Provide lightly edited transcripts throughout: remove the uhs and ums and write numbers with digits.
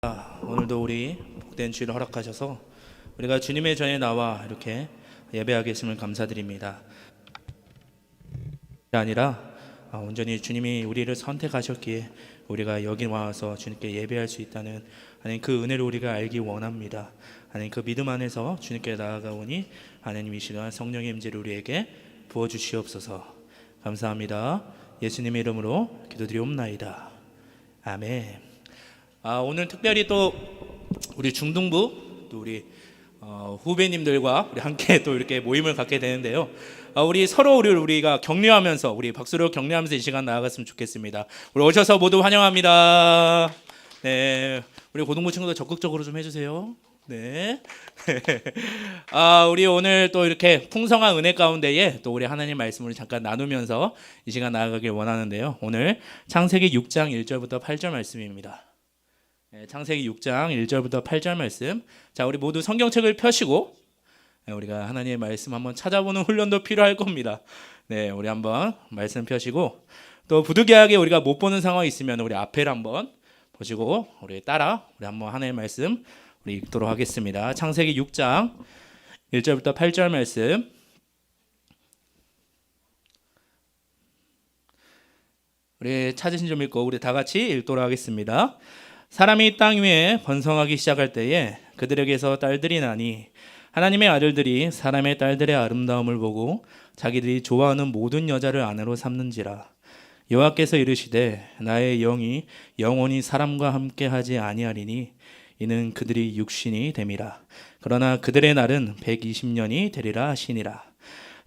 오늘도 우리 복된 주일을 허락하셔서 우리가 주님의 전에 나와 이렇게 예배하게 했음을 감사드립니다. 아니라 온전히 주님이 우리를 선택하셨기에 우리가 여기 와서 주님께 예배할 수 있다는 하나님 그 은혜를 우리가 알기 원합니다. 하나님 그 믿음 안에서 주님께 나아가오니 하나님 이 시간 성령의 임재를 우리에게 부어주시옵소서. 감사합니다. 예수님의 이름으로 기도드리옵나이다. 아멘. 오늘 특별히 또 우리 중등부 또 우리 후배님들과 우리 함께 또 이렇게 모임을 갖게 되는데요. 우리 서로 우리가 격려하면서 우리 박수로 격려하면서 이 시간 나아갔으면 좋겠습니다. 우리 오셔서 모두 환영합니다. 네, 우리 고등부 친구들 적극적으로 좀 해주세요. 네. 우리 오늘 또 이렇게 풍성한 은혜 가운데에 또 우리 하나님 말씀을 잠깐 나누면서 이 시간 나아가길 원하는데요. 오늘 창세기 6장 1절부터 8절 말씀입니다. 창세기 6장 1절부터 8절 말씀. 자, 우리 모두 성경책을 펴시고 우리가 하나님의 말씀 한번 찾아보는 훈련도 필요할 겁니다. 네, 우리 한번 말씀 펴시고 또 부득이하게 우리가 못 보는 상황이 있으면 우리 앞에를 한번 보시고 우리 따라 우리 한번 하나님의 말씀 우리 읽도록 하겠습니다. 창세기 6장 1절부터 8절 말씀. 우리 찾으신 점 읽고 우리 다 같이 읽도록 하겠습니다. 사람이 땅 위에 번성하기 시작할 때에 그들에게서 딸들이 나니 하나님의 아들들이 사람의 딸들의 아름다움을 보고 자기들이 좋아하는 모든 여자를 아내로 삼는지라. 여호와께서 이르시되 나의 영이 영원히 사람과 함께 하지 아니하리니 이는 그들이 육신이 됨이라. 그러나 그들의 날은 120년이 되리라 하시니라.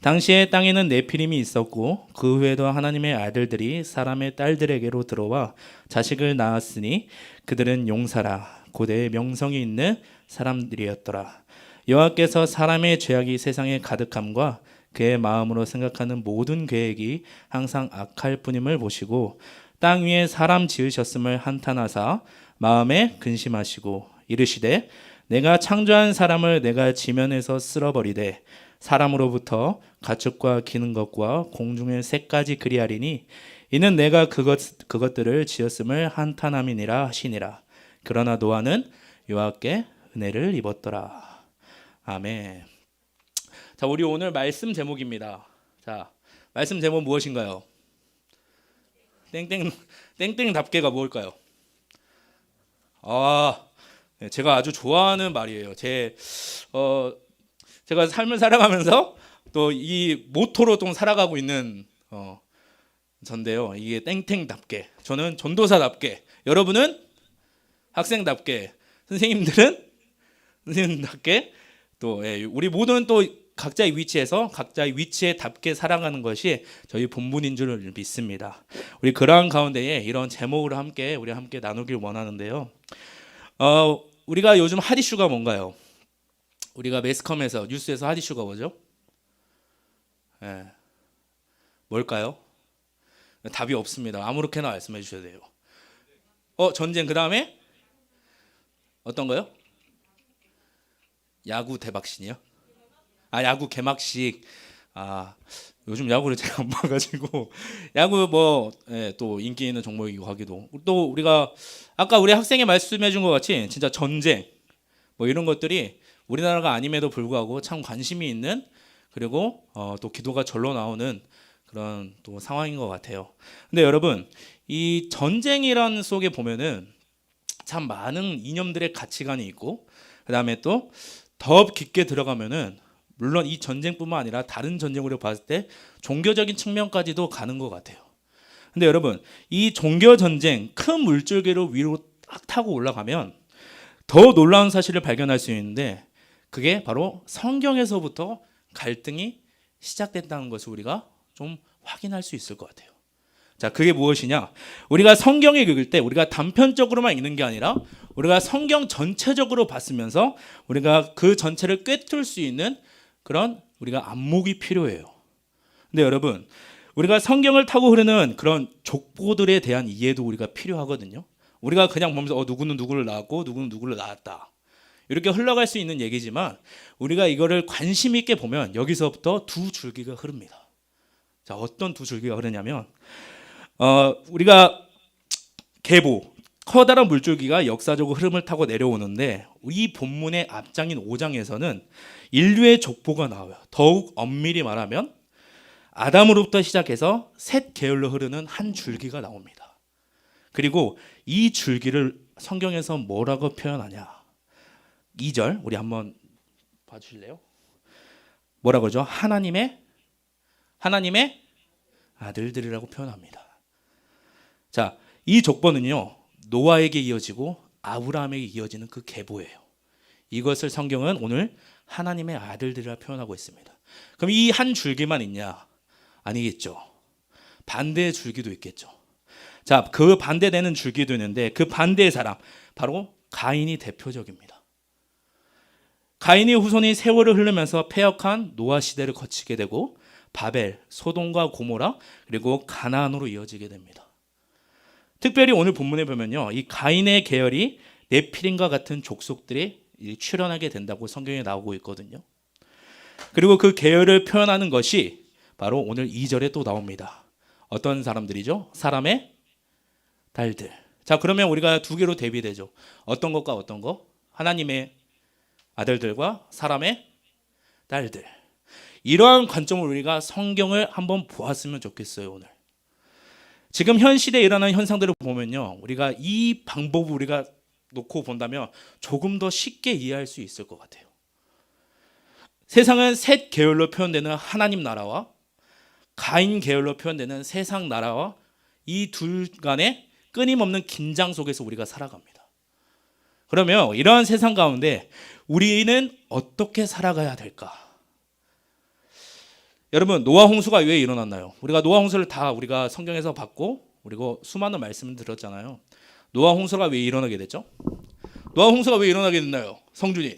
당시에 땅에는 네피림이 있었고 그 후에도 하나님의 아들들이 사람의 딸들에게로 들어와 자식을 낳았으니 그들은 용사라 고대의 명성이 있는 사람들이었더라. 여호와께서 사람의 죄악이 세상에 가득함과 그의 마음으로 생각하는 모든 계획이 항상 악할 뿐임을 보시고 땅 위에 사람 지으셨음을 한탄하사 마음에 근심하시고 이르시되 내가 창조한 사람을 내가 지면에서 쓸어버리되 사람으로부터 가축과 기는 것과 공중의 새까지 그리하리니 이는 내가 그것들을 지었음을 한탄함이니라 하시니라. 그러나 노아는 여호와께 은혜를 입었더라. 아멘. 자, 우리 오늘 말씀 제목입니다. 자, 말씀 제목 무엇인가요? 땡땡답게가 뭘까요? 제가 아주 좋아하는 말이에요. 제가 삶을 살아가면서 또 이 모토로 좀 살아가고 있는 전데요. 이게 땡땡답게. 저는 전도사답게. 여러분은 학생답게. 선생님들은 선생님답게. 또 우리 모두는 또 각자의 위치에서 각자의 위치에 답게 살아가는 것이 저희 본분인 줄 믿습니다. 우리 그러한 가운데에 이런 제목으로 우리 함께 나누길 원하는데요. 우리가 요즘 핫 이슈가 뭔가요? 우리가 매스컴에서 뉴스에서 핫 이슈가 뭐죠? 뭘까요? 답이 없습니다. 아무렇게나 말씀해 주셔야 돼요. 전쟁. 그 다음에 어떤 거요? 야구 대박신이요? 야구 개막식. 요즘 야구를 제가 안 봐가지고 야구 또 인기 있는 종목이고 하기도 또 우리가 아까 우리 학생이 말씀해 준 것 같이 진짜 전쟁 이런 것들이 우리나라가 아님에도 불구하고 참 관심이 있는 그리고 또 기도가 절로 나오는 그런 또 상황인 것 같아요. 근데 여러분 이 전쟁이란 속에 보면은 참 많은 이념들의 가치관이 있고 그 다음에 또 더 깊게 들어가면은 물론 이 전쟁뿐만 아니라 다른 전쟁으로 봤을 때 종교적인 측면까지도 가는 것 같아요. 근데 여러분 이 종교 전쟁 큰 물줄기로 위로 딱 타고 올라가면 더 놀라운 사실을 발견할 수 있는데 그게 바로 성경에서부터 갈등이 시작됐다는 것을 우리가 좀 확인할 수 있을 것 같아요. 자, 그게 무엇이냐? 우리가 성경을 읽을 때 우리가 단편적으로만 읽는 게 아니라 우리가 성경 전체적으로 봤으면서 우리가 그 전체를 꿰뚫을 수 있는 그런 우리가 안목이 필요해요. 근데 여러분 우리가 성경을 타고 흐르는 그런 족보들에 대한 이해도 우리가 필요하거든요. 우리가 그냥 보면서 누구는 누구를 낳았고 누구는 누구를 낳았다 이렇게 흘러갈 수 있는 얘기지만 우리가 이거를 관심 있게 보면 여기서부터 두 줄기가 흐릅니다. 자, 어떤 두 줄기가 흐르냐면 우리가 계보 커다란 물줄기가 역사적으로 흐름을 타고 내려오는데 이 본문의 앞장인 5장에서는 인류의 족보가 나와요. 더욱 엄밀히 말하면 아담으로부터 시작해서 셋 계열로 흐르는 한 줄기가 나옵니다. 그리고 이 줄기를 성경에서 뭐라고 표현하냐? 2절 우리 한번 봐주실래요? 뭐라 그러죠? 하나님의 아들들이라고 표현합니다. 자, 이 족보는요 노아에게 이어지고 아브라함에게 이어지는 그 계보예요. 이것을 성경은 오늘 하나님의 아들들이라 표현하고 있습니다. 그럼 이 한 줄기만 있냐? 아니겠죠. 반대의 줄기도 있겠죠. 자, 그 반대되는 줄기도 있는데 그 반대의 사람 바로 가인이 대표적입니다. 가인의 후손이 세월을 흐르면서 패역한 노아 시대를 거치게 되고 바벨, 소돔과 고모라 그리고 가나안으로 이어지게 됩니다. 특별히 오늘 본문에 보면요, 이 가인의 계열이 네피림과 같은 족속들이 출현하게 된다고 성경에 나오고 있거든요. 그리고 그 계열을 표현하는 것이 바로 오늘 2절에 또 나옵니다. 어떤 사람들이죠? 사람의 딸들. 자, 그러면 우리가 두 개로 대비되죠. 어떤 것과 어떤 것? 하나님의 아들들과 사람의 딸들. 이러한 관점으로 우리가 성경을 한번 보았으면 좋겠어요. 오늘 지금 현 시대에 일어나는 현상들을 보면요, 우리가 이 방법을 우리가 놓고 본다면 조금 더 쉽게 이해할 수 있을 것 같아요. 세상은 셋 계열로 표현되는 하나님 나라와 가인 계열로 표현되는 세상 나라와 이 둘 간의 끊임없는 긴장 속에서 우리가 살아갑니다. 그러면 이러한 세상 가운데 우리는 어떻게 살아가야 될까? 여러분, 노아 홍수가 왜 일어났나요? 우리가 노아 홍수를 다 우리가 성경에서 봤고 그리고 수많은 말씀을 들었잖아요. 노아 홍수가 왜 일어나게 됐죠? 노아 홍수가 왜 일어나게 됐나요? 성준이.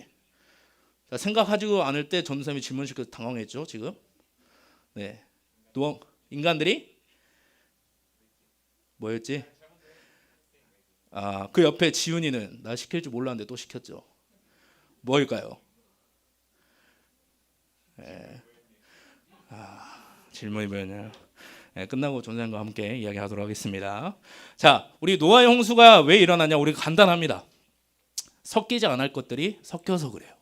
자, 생각하지도 않을 때 전도사님이 질문시켜서 당황했죠, 지금. 네. 노아 인간들이 뭐였지? 아, 그 옆에 지훈이는 나 시킬 줄 몰랐는데 또 시켰죠. 뭘까요? 네. 질문이 뭐였나요? 네, 끝나고 전사님과 함께 이야기하도록 하겠습니다. 자, 우리 노아의 홍수가 왜 일어나냐? 우리가 간단합니다. 섞이지 않을 것들이 섞여서 그래요.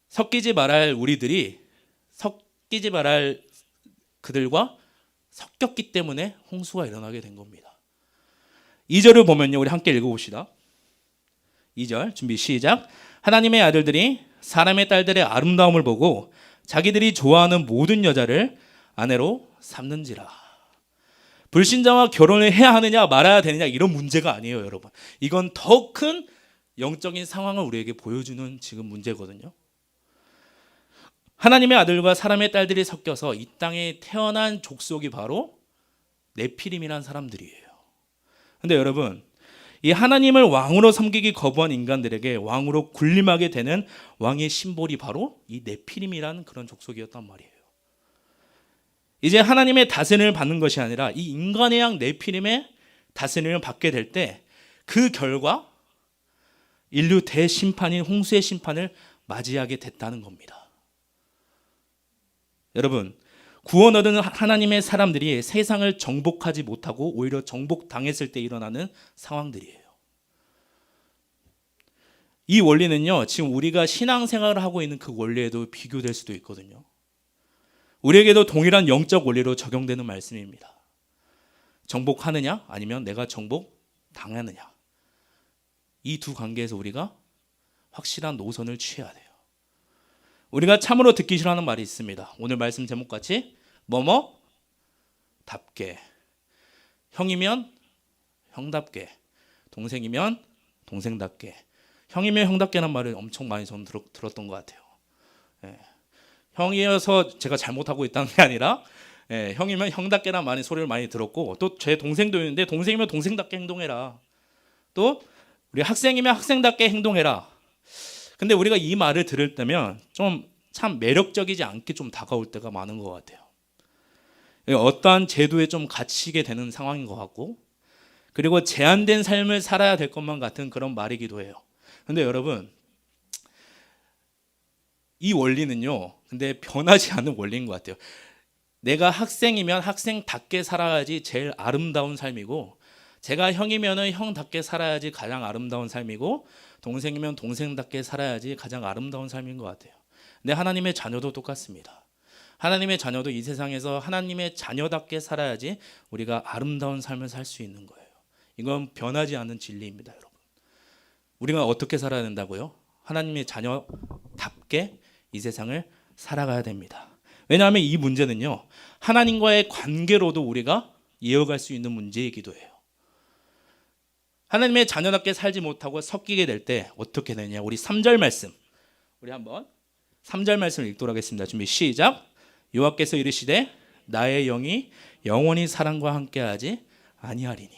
섞이지 말할 우리들이 섞이지 말할 그들과 섞였기 때문에 홍수가 일어나게 된 겁니다. 2절을 보면요, 우리 함께 읽어봅시다. 2절 준비 시작. 하나님의 아들들이 사람의 딸들의 아름다움을 보고 자기들이 좋아하는 모든 여자를 아내로 삼는지라. 불신자와 결혼을 해야 하느냐 말아야 되느냐 이런 문제가 아니에요, 여러분. 이건 더 큰 영적인 상황을 우리에게 보여주는 지금 문제거든요. 하나님의 아들과 사람의 딸들이 섞여서 이 땅에 태어난 족속이 바로 네피림이라는 사람들이에요. 근데 여러분, 이 하나님을 왕으로 섬기기 거부한 인간들에게 왕으로 군림하게 되는 왕의 심볼이 바로 이 네피림이라는 그런 족속이었단 말이에요. 이제 하나님의 다스림을 받는 것이 아니라 이 인간의 양 네피림의 다스림을 받게 될 때 그 결과 인류 대심판인 홍수의 심판을 맞이하게 됐다는 겁니다. 여러분, 구원 얻은 하나님의 사람들이 세상을 정복하지 못하고 오히려 정복당했을 때 일어나는 상황들이에요. 이 원리는요, 지금 우리가 신앙생활을 하고 있는 그 원리에도 비교될 수도 있거든요. 우리에게도 동일한 영적 원리로 적용되는 말씀입니다. 정복하느냐 아니면 내가 정복당하느냐, 이 두 관계에서 우리가 확실한 노선을 취해야 돼요. 우리가 참으로 듣기 싫어하는 말이 있습니다. 오늘 말씀 제목같이 뭐뭐답게, 형이면 형답게, 동생이면 동생답게. 형이면 형답게란 말을 엄청 많이 저는 들었던 것 같아요. 예. 형이어서 제가 잘못하고 있다는 게 아니라 형이면 형답게란 많이 소리를 많이 들었고, 또 제 동생도 있는데 동생이면 동생답게 행동해라. 또 우리 학생이면 학생답게 행동해라. 근데 우리가 이 말을 들을 때면 좀 참 매력적이지 않게 좀 다가올 때가 많은 것 같아요. 어떠한 제도에 좀 갇히게 되는 상황인 것 같고, 그리고 제한된 삶을 살아야 될 것만 같은 그런 말이기도 해요. 근데 여러분, 이 원리는요, 근데 변하지 않는 원리인 것 같아요. 내가 학생이면 학생답게 살아야지 제일 아름다운 삶이고, 제가 형이면은 형답게 살아야지 가장 아름다운 삶이고, 동생이면 동생답게 살아야지 가장 아름다운 삶인 것 같아요. 근데 하나님의 자녀도 똑같습니다. 하나님의 자녀도 이 세상에서 하나님의 자녀답게 살아야지 우리가 아름다운 삶을 살 수 있는 거예요. 이건 변하지 않는 진리입니다, 여러분. 우리가 어떻게 살아야 된다고요? 하나님의 자녀답게 이 세상을 살아가야 됩니다. 왜냐하면 이 문제는요, 하나님과의 관계로도 우리가 이어갈 수 있는 문제이기도 해요. 하나님의 자녀답게 살지 못하고 섞이게 될 때 어떻게 되냐? 우리 3절 말씀, 우리 한번 3절 말씀을 읽도록 하겠습니다. 준비 시작. 여호와께서 이르시되 나의 영이 영원히 사람과 함께하지 아니하리니.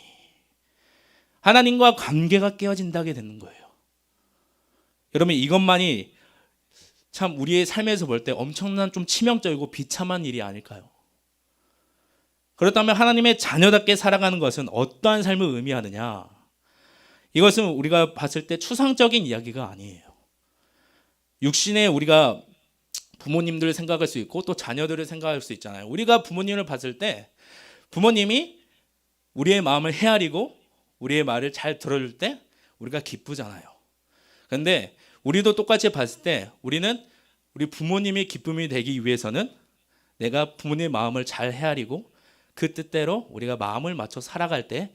하나님과 관계가 깨어진다게 되는 거예요. 여러분, 이것만이 참 우리의 삶에서 볼 때 엄청난 좀 치명적이고 비참한 일이 아닐까요? 그렇다면 하나님의 자녀답게 살아가는 것은 어떠한 삶을 의미하느냐? 이것은 우리가 봤을 때 추상적인 이야기가 아니에요. 육신에 우리가 부모님들을 생각할 수 있고 또 자녀들을 생각할 수 있잖아요. 우리가 부모님을 봤을 때 부모님이 우리의 마음을 헤아리고 우리의 말을 잘 들어줄 때 우리가 기쁘잖아요. 그런데 우리도 똑같이 봤을 때 우리는 우리 부모님의 기쁨이 되기 위해서는 내가 부모님의 마음을 잘 헤아리고 그 뜻대로 우리가 마음을 맞춰 살아갈 때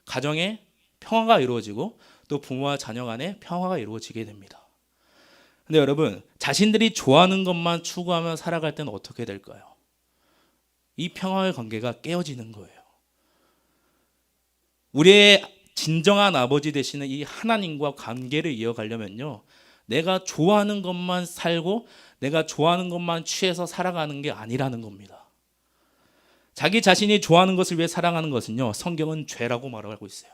가정에 평화가 이루어지고 또 부모와 자녀 간에 평화가 이루어지게 됩니다. 근데 여러분, 자신들이 좋아하는 것만 추구하며 살아갈 때는 어떻게 될까요? 이 평화의 관계가 깨어지는 거예요. 우리의 진정한 아버지 되시는 이 하나님과 관계를 이어가려면요, 내가 좋아하는 것만 살고 내가 좋아하는 것만 취해서 살아가는 게 아니라는 겁니다. 자기 자신이 좋아하는 것을 위해 살아가는 것은요, 성경은 죄라고 말하고 있어요.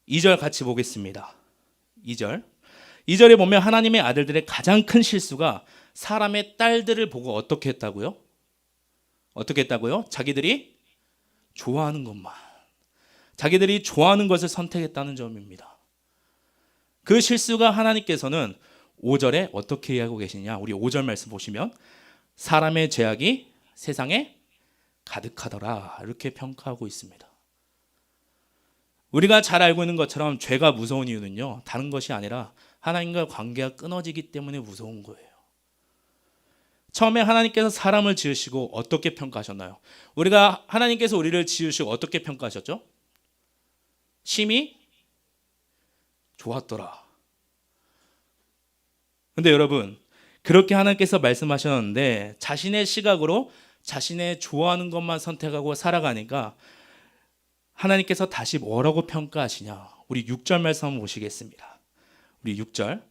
2절 같이 보겠습니다. 2절에 보면 하나님의 아들들의 가장 큰 실수가 사람의 딸들을 보고 어떻게 했다고요? 자기들이 좋아하는 것만, 자기들이 좋아하는 것을 선택했다는 점입니다. 그 실수가 하나님께서는 5절에 어떻게 이야기하고 계시냐? 우리 5절 말씀 보시면 사람의 죄악이 세상에 가득하더라, 이렇게 평가하고 있습니다. 우리가 잘 알고 있는 것처럼 죄가 무서운 이유는요, 다른 것이 아니라 하나님과 관계가 끊어지기 때문에 무서운 거예요. 처음에 하나님께서 사람을 지으시고 어떻게 평가하셨나요? 하나님께서 우리를 지으시고 어떻게 평가하셨죠? 심히 좋았더라. 근데 여러분, 그렇게 하나님께서 말씀하셨는데 자신의 시각으로 자신의 좋아하는 것만 선택하고 살아가니까 하나님께서 다시 뭐라고 평가하시냐? 우리 6절 말씀 한번 보시겠습니다. 우리 6절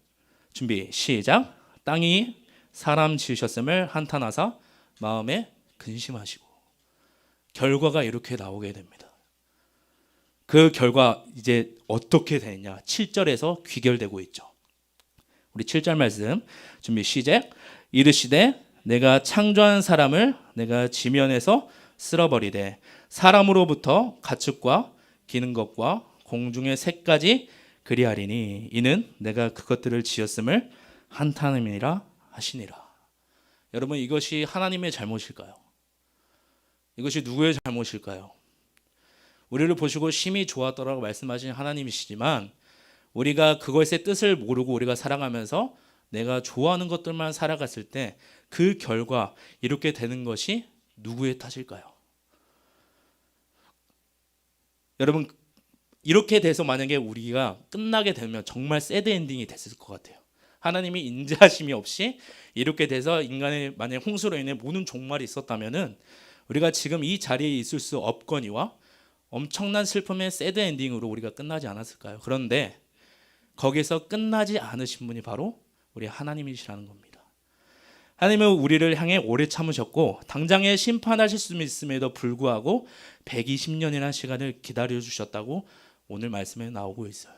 준비 시작. 땅이 사람 지으셨음을 한탄하사 마음에 근심하시고. 결과가 이렇게 나오게 됩니다. 그 결과 이제 어떻게 되느냐? 7절에서 귀결되고 있죠. 우리 7절 말씀 준비 시작. 이르시되 내가 창조한 사람을 내가 지면에서 쓸어버리되 사람으로부터 가축과 기는 것과 공중의 새까지 그리하리니 이는 내가 그것들을 지었음을 한탄함이라 하시니라. 여러분, 이것이 하나님의 잘못일까요? 이것이 누구의 잘못일까요? 우리를 보시고 심히 좋았더라고 말씀하신 하나님이시지만 우리가 그것의 뜻을 모르고 우리가 살아가면서 내가 좋아하는 것들만 살아갔을 때 그 결과 이렇게 되는 것이 누구의 탓일까요? 여러분, 이렇게 돼서 만약에 우리가 끝나게 되면 정말 새드 엔딩이 됐을 것 같아요. 하나님이 인자하심이 없이 이렇게 돼서 인간의 만약 홍수로 인해 모든 종말이 있었다면은 우리가 지금 이 자리에 있을 수 없거니와 엄청난 슬픔의 새드 엔딩으로 우리가 끝나지 않았을까요? 그런데 거기서 끝나지 않으신 분이 바로 우리 하나님이시라는 겁니다. 하나님은 우리를 향해 오래 참으셨고 당장에 심판하실 수 있음에도 불구하고 120년이라는 시간을 기다려주셨다고 오늘 말씀에 나오고 있어요.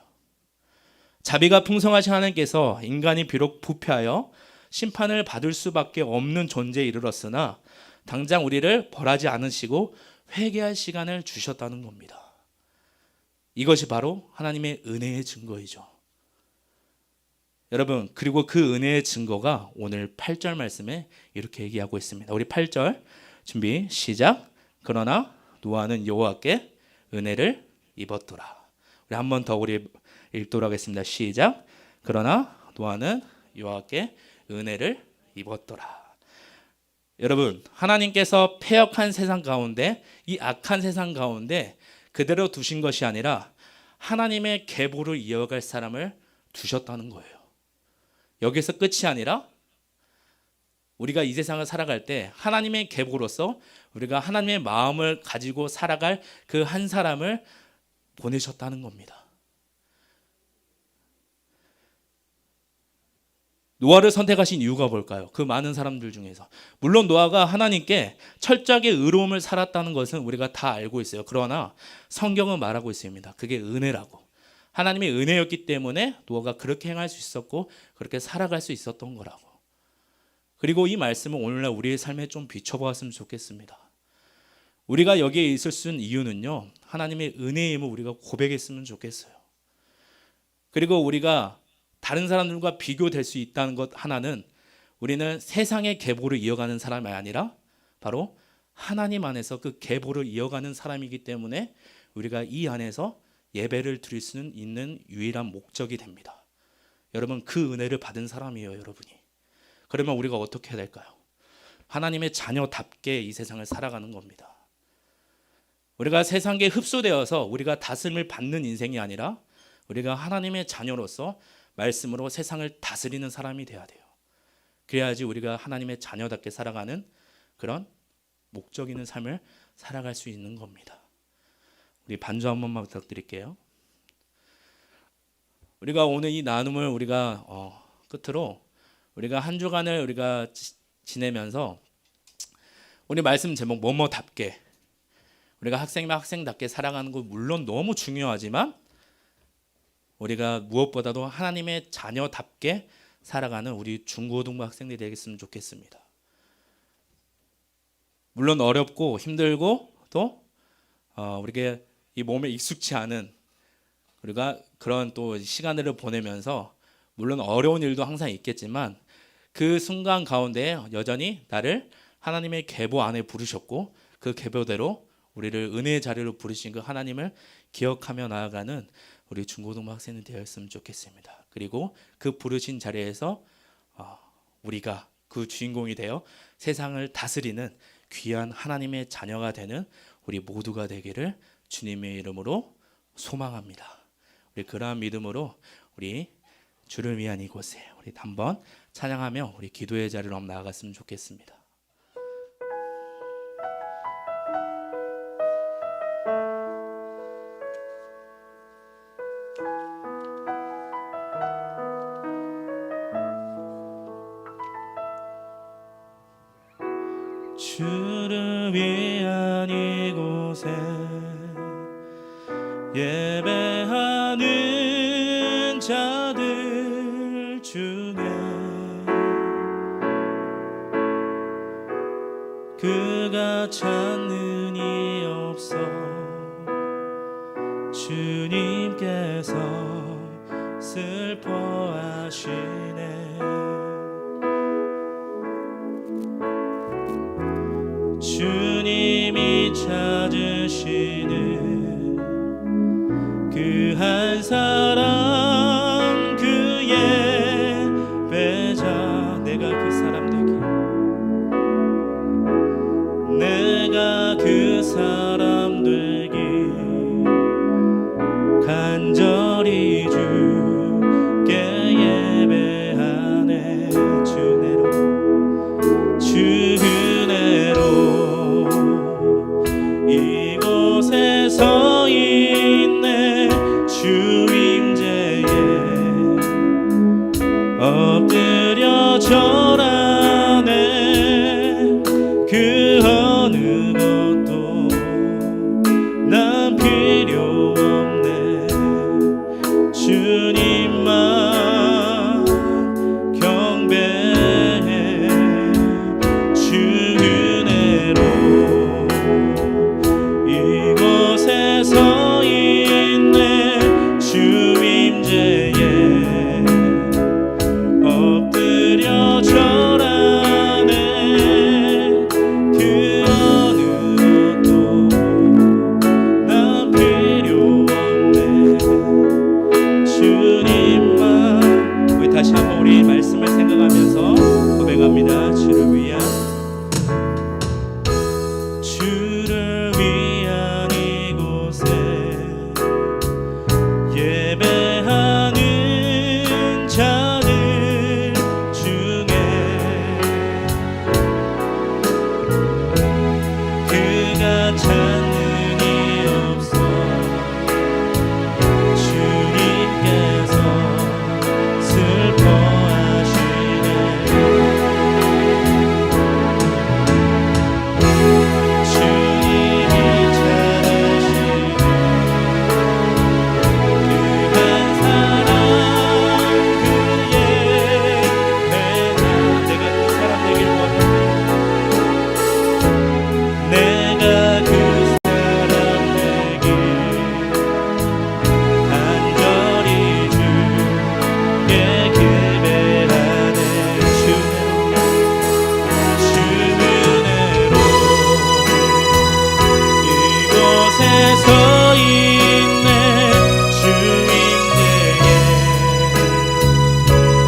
자비가 풍성하신 하나님께서 인간이 비록 부패하여 심판을 받을 수밖에 없는 존재에 이르렀으나 당장 우리를 벌하지 않으시고 회개할 시간을 주셨다는 겁니다. 이것이 바로 하나님의 은혜의 증거이죠. 여러분, 그리고 그 은혜의 증거가 오늘 8절 말씀에 이렇게 얘기하고 있습니다. 우리 8절 준비 시작. 그러나 노아는 여호와께 은혜를 입었더라. 우리 한 번 더 우리 읽도록 하겠습니다. 시작. 그러나 노아는 여호와께 은혜를 입었더라. 여러분, 하나님께서 패역한 세상 가운데, 이 악한 세상 가운데 그대로 두신 것이 아니라 하나님의 계보를 이어갈 사람을 두셨다는 거예요. 여기서 끝이 아니라 우리가 이 세상을 살아갈 때 하나님의 계보로서 우리가 하나님의 마음을 가지고 살아갈 그 한 사람을 보내셨다는 겁니다. 노아를 선택하신 이유가 뭘까요? 그 많은 사람들 중에서. 물론 노아가 하나님께 철저하게 의로움을 살았다는 것은 우리가 다 알고 있어요. 그러나 성경은 말하고 있습니다. 그게 은혜라고. 하나님의 은혜였기 때문에 노아가 그렇게 행할 수 있었고 그렇게 살아갈 수 있었던 거라고. 그리고 이 말씀을 오늘날 우리의 삶에 좀 비춰보았으면 좋겠습니다. 우리가 여기에 있을 수 있는 이유는요, 하나님의 은혜임을 우리가 고백했으면 좋겠어요. 그리고 우리가 다른 사람들과 비교될 수 있다는 것 하나는, 우리는 세상의 계보를 이어가는 사람이 아니라 바로 하나님 안에서 그 계보를 이어가는 사람이기 때문에 우리가 이 안에서 예배를 드릴 수 있는 유일한 목적이 됩니다. 여러분, 그 은혜를 받은 사람이에요, 여러분이. 그러면 우리가 어떻게 해야 될까요? 하나님의 자녀답게 이 세상을 살아가는 겁니다. 우리가 세상에 흡수되어서 우리가 다스림을 받는 인생이 아니라 우리가 하나님의 자녀로서 말씀으로 세상을 다스리는 사람이 돼야 돼요. 그래야지 우리가 하나님의 자녀답게 살아가는 그런 목적 있는 삶을 살아갈 수 있는 겁니다. 우리 반주 한 번만 부탁드릴게요. 우리가 오늘 이 나눔을 우리가 끝으로 우리가 한 주간을 우리가 지내면서 우리 말씀 제목 뭐뭐답게, 우리가 학생이면 학생답게 살아가는 거 물론 너무 중요하지만 우리가 무엇보다도 하나님의 자녀답게 살아가는 우리 중고등부 학생들이 되겠으면 좋겠습니다. 물론 어렵고 힘들고 또 우리가 이 몸에 익숙치 않은 우리가 그런 또 시간을 보내면서 물론 어려운 일도 항상 있겠지만 그 순간 가운데 여전히 나를 하나님의 계보 안에 부르셨고 그 계보대로 우리를 은혜의 자리로 부르신 그 하나님을 기억하며 나아가는 우리 중고등부 학생이 되었으면 좋겠습니다. 그리고 그 부르신 자리에서 우리가 그 주인공이 되어 세상을 다스리는 귀한 하나님의 자녀가 되는 우리 모두가 되기를 주님의 이름으로 소망합니다. 우리 그러한 믿음으로 우리 주를 위한 이곳에 우리 한번 찬양하며 우리 기도의 자리로 한번 나아갔으면 좋겠습니다. 주를 위한 이곳에 예배하는 자들 중에 그가 찾는 이 없어 주님께서 슬퍼하시네. 주님이 찾으시는 그 한 사람, 그의 배자, 내가 그 사람 되기, 내가 그 사람 되기, 간절히 주께 예배하네. 주 은혜로 이곳에 서 있네. 주 임재에 엎드려 절하네. 그 어느 것도 난 필요 없네. 주님만 경배해. 주 은혜로 이곳에 서 있네. 주 임재에 엎드려 절하네. 그 어느 것도 난 필요 생각하면서 고백합니다. 주를 위한 이곳에 예배하는 자들 중에 그가 찾는 이 없어 주님께서 슬퍼하시네. 주님이 찾으시네. 그 한 사람 그의 배나 내가 그 사람 되길 원하네. 내가 그 사람 되길 간절히 주께 기대하네. 주은혜로 이곳에 서 있네. 주임대에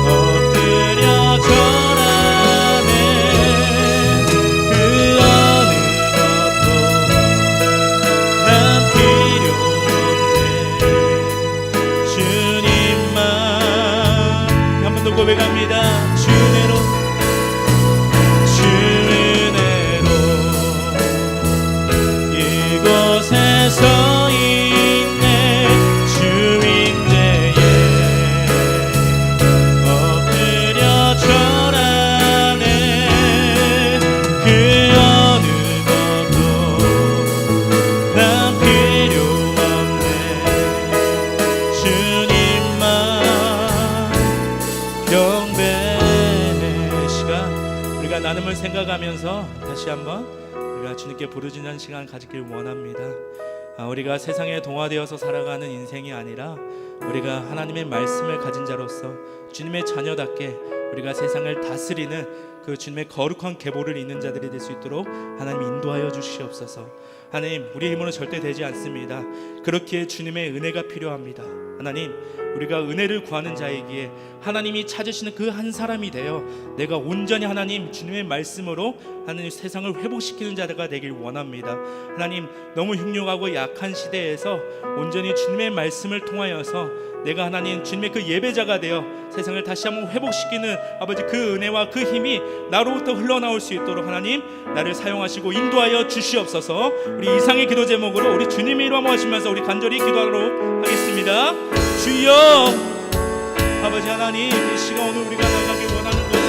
엎드려 절하네. 그 어느 것도 난 필요 없네. 주님만 한 번 더 고백합니다. 주은혜로 이곳에 서 있네. 주임대에 엎드려 절하네. 그 어느 것도 난 필요 없네. 주님만 경배해. 시간 우리가 나눔을 생각하면서 다시 한번 우리가 주님께 부르짖는 시간 가지길 원합니다. 우리가 세상에 동화되어서 살아가는 인생이 아니라 우리가 하나님의 말씀을 가진 자로서 주님의 자녀답게 우리가 세상을 다스리는 그 주님의 거룩한 계보를 잇는 자들이 될 수 있도록 하나님 인도하여 주시옵소서. 하나님, 우리의 힘으로 절대 되지 않습니다. 그렇기에 주님의 은혜가 필요합니다. 하나님, 우리가 은혜를 구하는 자이기에 하나님이 찾으시는 그 한 사람이 되어 내가 온전히 하나님 주님의 말씀으로 하나님 세상을 회복시키는 자가 되길 원합니다. 하나님, 너무 흉흉하고 약한 시대에서 온전히 주님의 말씀을 통하여서 내가 하나님 주님의 그 예배자가 되어 세상을 다시 한번 회복시키는 아버지 그 은혜와 그 힘이 나로부터 흘러나올 수 있도록 하나님 나를 사용하시고 인도하여 주시옵소서. 우리 이상의 기도 제목으로 우리 주님의 이름 하시면서 우리 간절히 기도하도록 하겠습니다. 주여, 아버지 하나님, 이 시간 오늘 우리가 나가기 원하는 것은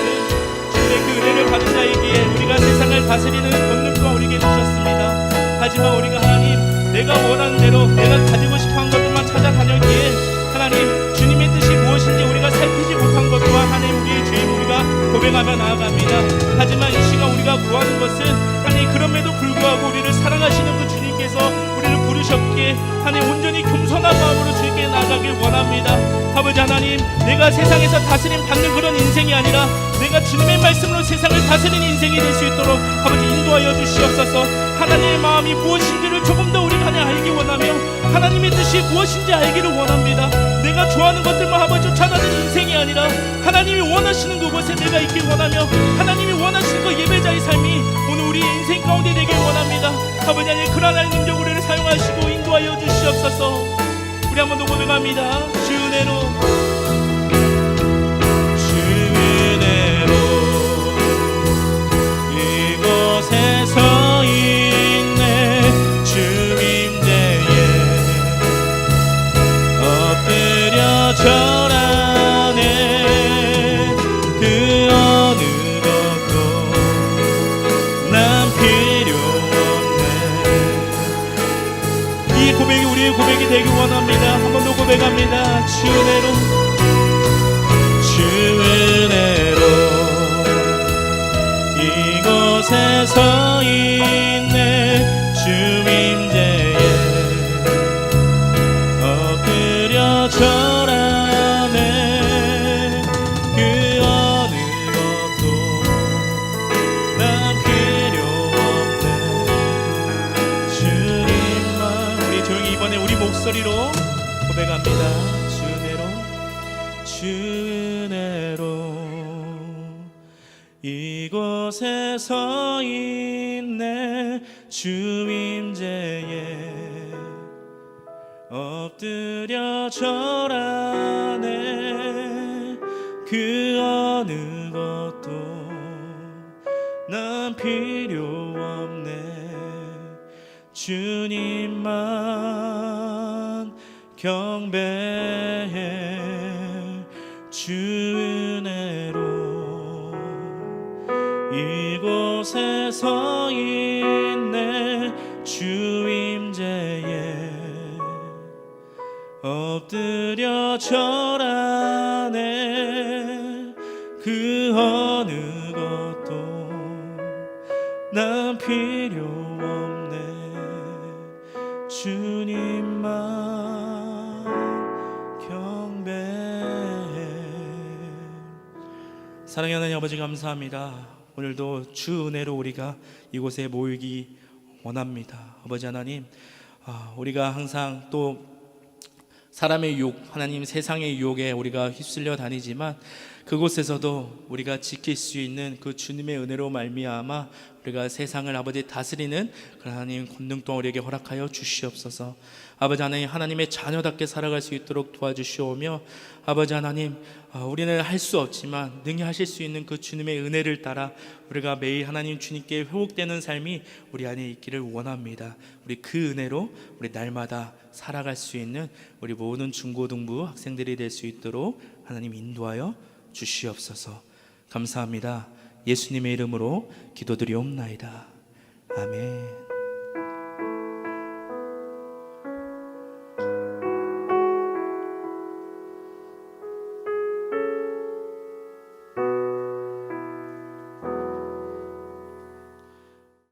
주님의 그 은혜를 받은 자이기에 우리가 세상을 다스리는 권능과 우리에게 주셨습니다. 하지만 우리가 하나님 내가 원하는 대로 내가 가지고 싶어한 것들만 찾아다녔기에 하나님 주님의 뜻이 무엇인지 우리가 살피지 못한 것 또한 하나님 우리의 죄임 우리가 고백하며 나아갑니다. 하지만 이 시간 우리가 구하는 것은 하나님 그럼에도 불구하고 우리를 사랑하시는 그 주님께서 우리를 부르셨기에 하나님 온전히 겸손한 마음으로 주님께 나아가길 원합니다. 아버지 하나님, 내가 세상에서 다스림 받는 그런 인생이 아니라 내가 주님의 말씀으로 세상을 다스리는 인생이 될 수 있도록 아버지 인도하여 주시옵소서. 하나님의 마음이 무엇인지를 조금 더 우리가 알기 원하며 하나님의 뜻이 무엇인지 알기를 원합니다. 내가 좋아하는 것들만 아버지 쫓아다니는 인생이 아니라 하나님이 원하시는 그곳에 내가 있길 원하며 하나님이 원하시는 그 예배자의 삶이 오늘 우리 인생 가운데 되길 원합니다. 아버지 하나님, 그러한 능력 우리를 사용하시고 인도하여 주시옵소서. 우리 한번 더 고백합니다. 주 은혜로 이곳에 서 있네. 주임대에 엎드려 절하네. 그 어느 것도 난 필요 없네. 이 고백이 우리의 고백이 되길 원합니다. 한 번 더 고백합니다. 주 은혜로 이곳에 서 있네. 주임대에 엎드려 절하네. 그 어느 것도 난 필요 없네. 주님만. 우리 조용히 이번에 우리 목소리로 고백합니다. 주 은혜로 이곳에 서 있네 주 임재에 엎드려 절하네 그 어느 것도 난 필요 없네 주님만 경배해 주 은혜로 이곳에 서 있네 주 임재에 엎드려 절하네 그 어느 것도 난 필요 없네 주님만 경배해. 사랑하는 하나님 아버지 감사합니다. 오늘도 주 은혜로 우리가 이곳에 모이기 원합니다. 아버지 하나님, 우리가 항상 또 사람의 유혹, 하나님 세상의 유혹에 우리가 휩쓸려 다니지만 그곳에서도 우리가 지킬 수 있는 그 주님의 은혜로 말미암아 우리가 세상을 아버지 다스리는 그 하나님 권능도 우리에게 허락하여 주시옵소서. 아버지 하나님, 하나님의 자녀답게 살아갈 수 있도록 도와주시오며 아버지 하나님, 우리는 할 수 없지만 능히 하실 수 있는 그 주님의 은혜를 따라 우리가 매일 하나님 주님께 회복되는 삶이 우리 안에 있기를 원합니다. 우리 그 은혜로 우리 날마다 살아갈 수 있는 우리 모든 중고등부 학생들이 될 수 있도록 하나님 인도하여 주시옵소서. 감사합니다. 예수님의 이름으로 기도드리옵나이다. 아멘.